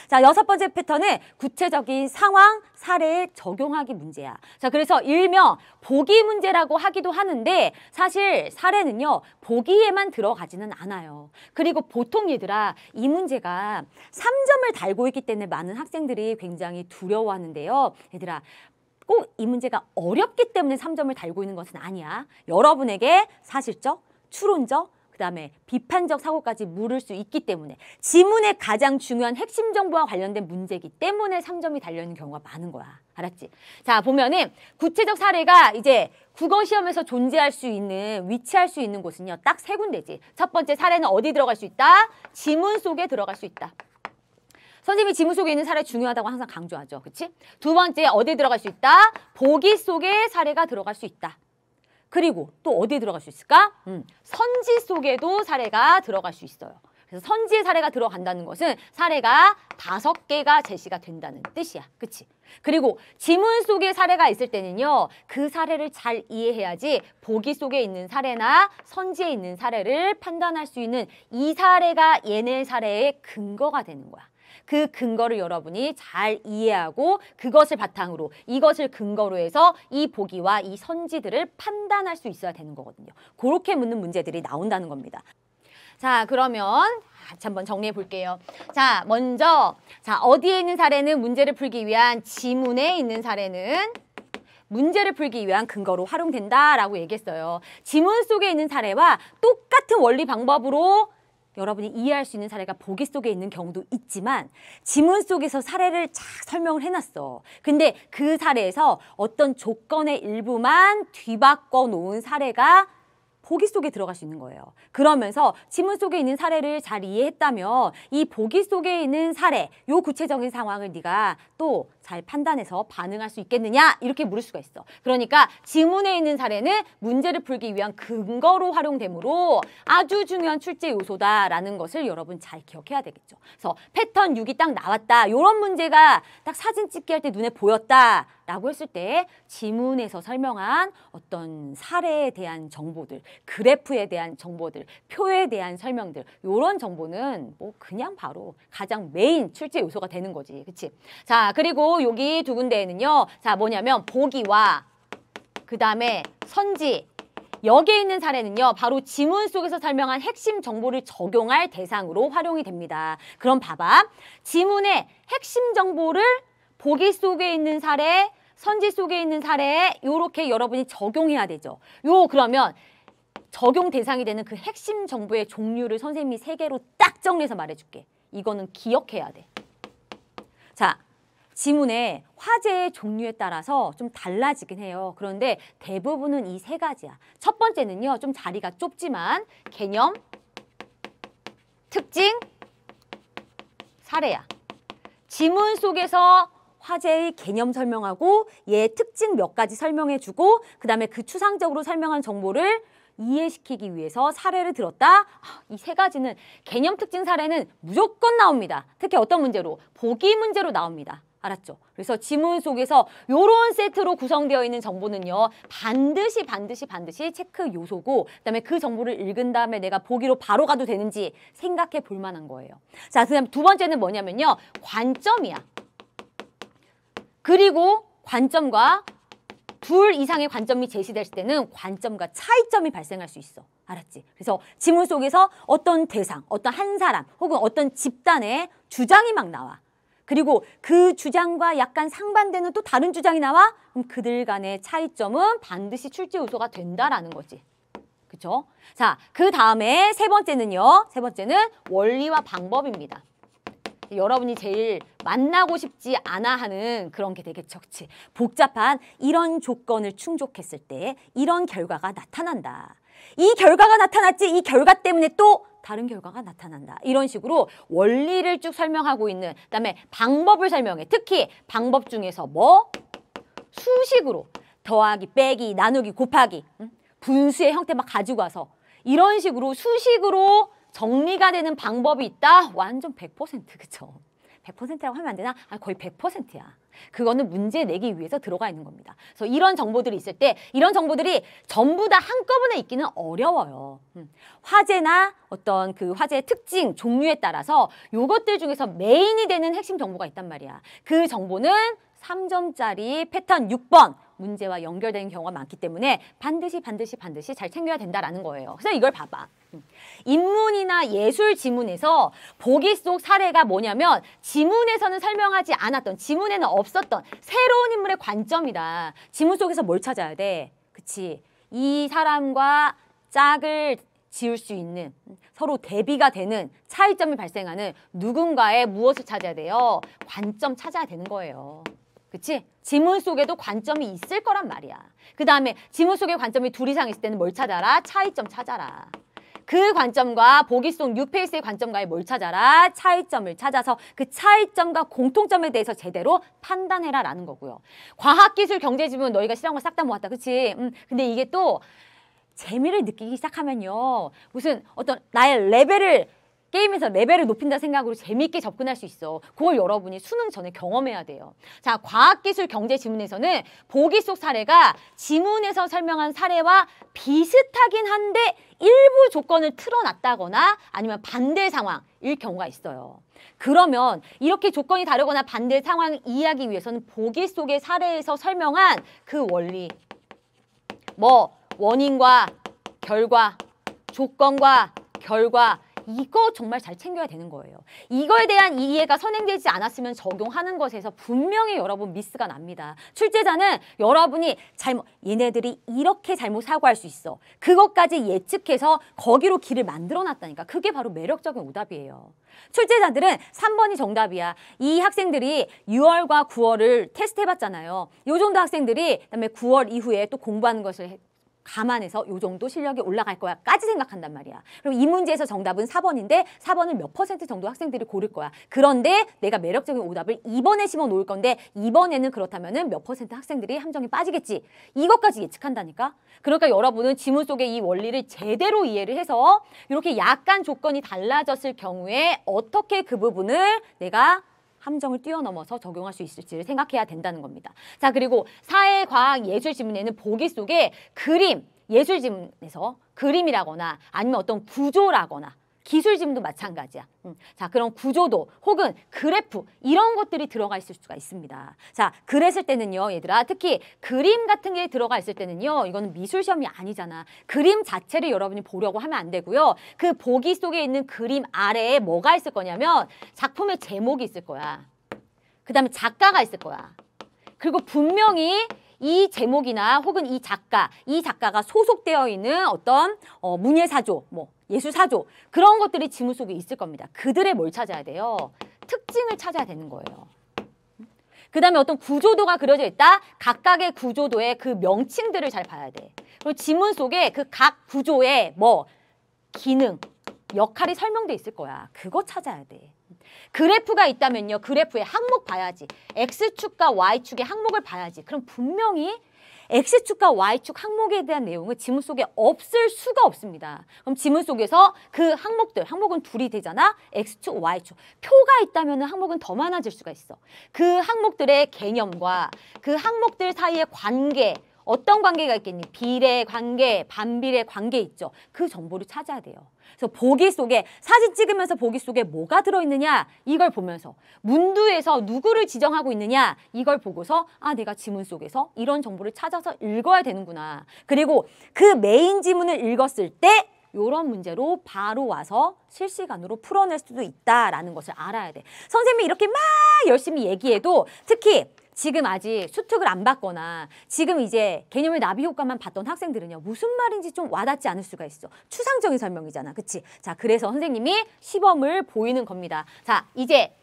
자, 6번째 패턴은 구체적인 상황, 사례에 적용하기 문제야. 자, 그래서 일명 보기 문제라고 하기도 하는데 사실 사례는요, 보기에만 들어가지는 않아요. 그리고 보통 얘들아, 이 문제가 3점을 달고 있기 때문에 많은 학생들이 굉장히 두려워하는데요. 얘들아, 꼭 이 문제가 어렵기 때문에 3점을 달고 있는 것은 아니야. 여러분에게 사실적, 추론적, 그다음에 비판적 사고까지 물을 수 있기 때문에 지문의 가장 중요한 핵심 정보와 관련된 문제이기 때문에 3점이 달려있는 경우가 많은 거야. 알았지? 자, 보면은 구체적 사례가 이제 국어 시험에서 존재할 수 있는, 위치할 수 있는 곳은요, 딱 3군데지. 첫 번째 사례는 어디 들어갈 수 있다? 지문 속에 들어갈 수 있다. 선생님이 지문 속에 있는 사례 중요하다고 항상 강조하죠. 그치? 두 번째, 어디 들어갈 수 있다? 보기 속에 사례가 들어갈 수 있다. 그리고 또 어디에 들어갈 수 있을까? 선지 속에도 사례가 들어갈 수 있어요. 그래서 선지에 사례가 들어간다는 것은 사례가 5개가 제시가 된다는 뜻이야. 그치? 그리고 지문 속에 사례가 있을 때는요, 그 사례를 잘 이해해야지 보기 속에 있는 사례나 선지에 있는 사례를 판단할 수 있는 이 사례가 얘네 사례의 근거가 되는 거야. 그 근거를 여러분이 잘 이해하고 그것을 바탕으로 이것을 근거로 해서 이 보기와 이 선지들을 판단할 수 있어야 되는 거거든요. 그렇게 묻는 문제들이 나온다는 겁니다. 자, 그러면 한번 정리해 볼게요. 자, 먼저 어디에 있는 사례는 문제를 풀기 위한 지문에 있는 사례는 문제를 풀기 위한 근거로 활용된다라고 얘기했어요. 지문 속에 있는 사례와 똑같은 원리 방법으로 여러분이 이해할 수 있는 사례가 보기 속에 있는 경우도 있지만 지문 속에서 사례를 쫙 설명을 해놨어. 근데 그 사례에서 어떤 조건의 일부만 뒤바꿔 놓은 사례가 보기 속에 들어갈 수 있는 거예요. 그러면서 지문 속에 있는 사례를 잘 이해했다면 이 보기 속에 있는 사례, 요 구체적인 상황을 네가 또 잘 판단해서 반응할 수 있겠느냐? 이렇게 물을 수가 있어. 그러니까 지문에 있는 사례는 문제를 풀기 위한 근거로 활용되므로 아주 중요한 출제 요소다라는 것을 여러분 잘 기억해야 되겠죠. 그래서 패턴 6이 딱 나왔다. 이런 문제가 딱 사진 찍기 할 때 눈에 보였다. 라고 했을 때 지문에서 설명한 어떤 사례에 대한 정보들, 그래프에 대한 정보들, 표에 대한 설명들, 이런 정보는 뭐 그냥 바로 가장 메인 출제 요소가 되는 거지. 그치? 자, 그리고 여기 두 군데에는요. 자, 뭐냐면 보기와 그 다음에 선지, 여기에 있는 사례는요. 바로 지문 속에서 설명한 핵심 정보를 적용할 대상으로 활용이 됩니다. 그럼 봐봐. 지문의 핵심 정보를 보기 속에 있는 사례, 선지 속에 있는 사례에 이렇게 여러분이 적용해야 되죠. 그러면 적용 대상이 되는 그 핵심 정보의 종류를 선생님이 3개로 딱 정리해서 말해줄게. 이거는 기억해야 돼. 자, 지문의 화제의 종류에 따라서 좀 달라지긴 해요. 그런데 대부분은 이 3가지야. 첫 번째는요, 좀 자리가 좁지만 개념, 특징, 사례야. 지문 속에서 화제의 개념 설명하고 얘의 특징 몇 가지 설명해주고 그 다음에 그 추상적으로 설명한 정보를 이해시키기 위해서 사례를 들었다. 이 3가지는 개념, 특징, 사례는 무조건 나옵니다. 특히 어떤 문제로? 보기 문제로 나옵니다. 알았죠? 그래서 지문 속에서 이런 세트로 구성되어 있는 정보는요. 반드시 체크 요소고 그다음에 그 정보를 읽은 다음에 내가 보기로 바로 가도 되는지 생각해 볼 만한 거예요. 자, 그다음 두 번째는 뭐냐면요. 관점이야. 그리고 관점과 둘 이상의 관점이 제시될 때는 관점과 차이점이 발생할 수 있어. 알았지? 그래서 지문 속에서 어떤 대상, 어떤 한 사람 혹은 어떤 집단의 주장이 막 나와. 그리고 그 주장과 약간 상반되는 또 다른 주장이 나와? 그럼 그들 간의 차이점은 반드시 출제 요소가 된다라는 거지. 그쵸? 자, 그 다음에 세 번째는요. 세 번째는 원리와 방법입니다. 여러분이 제일 만나고 싶지 않아 하는 그런 게 되겠죠. 그치? 복잡한 이런 조건을 충족했을 때 이런 결과가 나타난다. 이 결과가 나타났지 이 결과 때문에 또 다른 결과가 나타난다. 이런 식으로 원리를 쭉 설명하고 있는 그다음에 방법을 설명해. 특히 방법 중에서 뭐? 수식으로 더하기, 빼기, 나누기, 곱하기, 분수의 형태 막 가지고 와서 이런 식으로 수식으로 정리가 되는 방법이 있다? 완전 100% 그쵸? 100%라고 하면 안 되나? 거의 100%야. 그거는 문제 내기 위해서 들어가 있는 겁니다. 그래서 이런 정보들이 있을 때 이런 정보들이 전부 다 한꺼번에 있기는 어려워요. 화제나 어떤 그 화제의 특징, 종류에 따라서 요것들 중에서 메인이 되는 핵심 정보가 있단 말이야. 그 정보는 3점짜리 패턴 6번 문제와 연결되는 경우가 많기 때문에 반드시 잘 챙겨야 된다라는 거예요. 그래서 이걸 봐봐. 인문이나 예술 지문에서 보기 속 사례가 뭐냐면 지문에서는 설명하지 않았던, 지문에는 없었던 새로운 인물의 관점이다. 지문 속에서 뭘 찾아야 돼? 그치? 이 사람과 짝을 지을 수 있는, 서로 대비가 되는 차이점이 발생하는 누군가의 무엇을 찾아야 돼요? 관점 찾아야 되는 거예요. 그치? 지문 속에도 관점이 있을 거란 말이야. 그 다음에 지문 속에 관점이 둘 이상 있을 때는 뭘 찾아라? 차이점 찾아라. 그 관점과 보기 속 뉴페이스의 관점과의 뭘 찾아라? 차이점을 찾아서 그 차이점과 공통점에 대해서 제대로 판단해라 라는 거고요. 과학기술 경제지문 너희가 싫어한 거 싹 다 모았다. 그치? 근데 이게 또 재미를 느끼기 시작하면요. 무슨 어떤 나의 레벨을 게임에서 레벨을 높인다 생각으로 재미있게 접근할 수 있어. 그걸 여러분이 수능 전에 경험해야 돼요. 자, 과학기술 경제 지문에서는 보기 속 사례가 지문에서 설명한 사례와 비슷하긴 한데 일부 조건을 틀어놨다거나 아니면 반대 상황일 경우가 있어요. 그러면 이렇게 조건이 다르거나 반대 상황을 이해하기 위해서는 보기 속의 사례에서 설명한 그 원리, 뭐 원인과 결과, 조건과 결과, 이거 정말 잘 챙겨야 되는 거예요. 이거에 대한 이해가 선행되지 않았으면 적용하는 것에서 분명히 여러분 미스가 납니다. 출제자는 여러분이 얘네들이 이렇게 잘못 사고할 수 있어. 그것까지 예측해서 거기로 길을 만들어 놨다니까. 그게 바로 매력적인 오답이에요. 출제자들은 3번이 정답이야. 이 학생들이 6월과 9월을 테스트 해봤잖아요. 요 정도 학생들이 그다음에 9월 이후에 또 공부하는 것을 감안해서 요 정도 실력이 올라갈 거야까지 생각한단 말이야. 그럼 이 문제에서 정답은 4번인데 4번을 몇 % 정도 학생들이 고를 거야. 그런데 내가 매력적인 오답을 2번에 심어 놓을 건데 2번에는 그렇다면은 몇 % 학생들이 함정에 빠지겠지. 이것까지 예측한다니까. 그러니까 여러분은 지문 속의 이 원리를 제대로 이해를 해서 이렇게 약간 조건이 달라졌을 경우에 어떻게 그 부분을 내가 함정을 뛰어넘어서 적용할 수 있을지를 생각해야 된다는 겁니다. 자, 그리고 사회, 과학, 예술 지문에는 보기 속에 그림, 예술 지문에서 그림이라거나 아니면 어떤 구조라거나 기술 지문도 마찬가지야. 자, 그런 구조도 혹은 그래프 이런 것들이 들어가 있을 수가 있습니다. 자, 그랬을 때는요, 얘들아, 특히 그림 같은 게 들어가 있을 때는요, 이거는 미술 시험이 아니잖아. 그림 자체를 여러분이 보려고 하면 안 되고요. 그 보기 속에 있는 그림 아래에 뭐가 있을 거냐면 작품의 제목이 있을 거야. 그 다음에 작가가 있을 거야. 그리고 분명히 이 제목이나 혹은 이 작가가 소속되어 있는 어떤 문예사조, 뭐 예술사조 그런 것들이 지문 속에 있을 겁니다. 그들의 뭘 찾아야 돼요? 특징을 찾아야 되는 거예요. 그 다음에 어떤 구조도가 그려져 있다? 각각의 구조도의 그 명칭들을 잘 봐야 돼. 그리고 지문 속에 그 각 구조의 뭐 기능, 역할이 설명돼 있을 거야. 그거 찾아야 돼. 그래프가 있다면요. 그래프의 항목 봐야지. X축과 Y축의 항목을 봐야지. 그럼 분명히 X축과 Y축 항목에 대한 내용은 지문 속에 없을 수가 없습니다. 그럼 지문 속에서 그 항목은 둘이 되잖아. X축, Y축. 표가 있다면 항목은 더 많아질 수가 있어. 그 항목들의 개념과 그 항목들 사이의 관계, 어떤 관계가 있겠니? 비례 관계, 반비례 관계 있죠. 그 정보를 찾아야 돼요. 그래서 보기 속에 사진 찍으면서 보기 속에 뭐가 들어있느냐 이걸 보면서 문두에서 누구를 지정하고 있느냐 이걸 보고서 아 내가 지문 속에서 이런 정보를 찾아서 읽어야 되는구나. 그리고 그 메인 지문을 읽었을 때 이런 문제로 바로 와서 실시간으로 풀어낼 수도 있다라는 것을 알아야 돼. 선생님이 이렇게 막 열심히 얘기해도 특히 지금 아직 수특을 안 받거나 지금 이제 개념의 나비 효과만 봤던 학생들은요. 무슨 말인지 좀 와닿지 않을 수가 있어. 추상적인 설명이잖아. 그치? 자, 그래서 선생님이 시범을 보이는 겁니다. 자, 이제